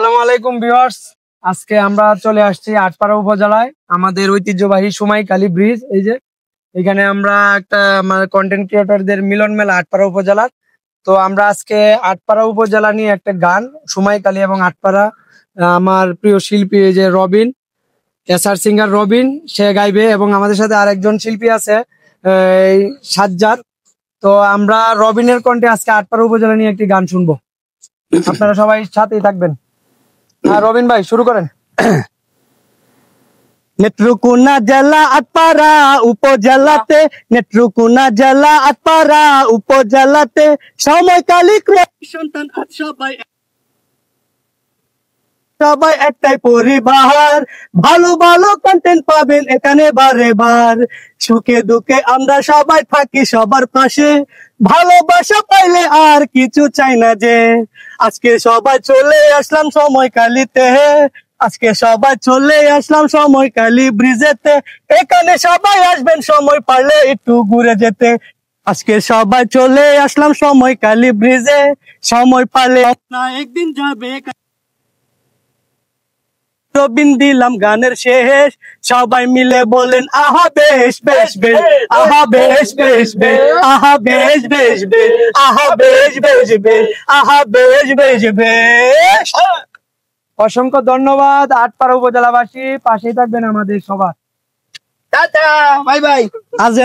আসসালামু আলাইকুম ভিউয়ার্স। আজকে আমরা চলে আসছি আটপাড়া উপজেলায় আমাদের ঐতিহ্যবাহী সোমাইখালী ব্রিজ। এই যে এখানে আমরা একটা আমার কন্টেন্ট ক্রিয়েটরদের মিলন মেলা আটপাড়া উপজেলার। তো আমরা আজকে আটপাড়া উপজেলা নিয়ে একটা গান সোমাইখালী এবং আটপাড়া আমার প্রিয় শিল্পী এই যে রবিন এসআর সিঙ্গার রবিন সে গাইবে এবং আমাদের সাথে আরেকজন শিল্পী আছে এই সাজ্জাদ। তো আমরা রবিনের কণ্ঠে আজকে আটপাড়া উপজেলা নিয়ে একটি গান শুনবো, আপনারা সবাই সাথেই থাকবেন। হ্যাঁ রবিন ভাই শুরু করেন। নেত্রকোনা জেলা আটপাড়া উপজেলাতে, নেত্রকোনা জেলা আটপাড়া উপজেলাতে সময়কালী সন্তান আজ সবাই একটাই পরিবার। ভালো ভালো কন্টেন্ট পাবেন এখানে বারে বার। সুখে দুঃখে আমরা সবাই থাকি সবার পাশে, ভালোবাসা পাইলে আর কিছু চাই না যে। আজকে সবাই চলে আসলাম সময়কালীতে, আজকে সবাই চলে আসলাম সময়কালী ব্রিজেতে। এখানে সবাই আসবেন সময় পারলে একটু ঘুরে যেতে। আজকে সবাই চলে আসলাম সময়কালী ব্রিজে, সময় পারলে একদিন যাবে। রবিন দিলাম গানের শেষ, সবাই মিলে বলেন আহা বেশ বেশ বেশ, আহা বেশ বেশ বেশ, আহা বেশ বেশ বেশ, আহা বেশ বেশ বেশ, আহা বেশ বেশ বেশ। অসংখ্য ধন্যবাদ আটপাড়া উপজেলাবাসী, পাশেই থাকবেন আমাদের সবার। Tata bye bye. আজ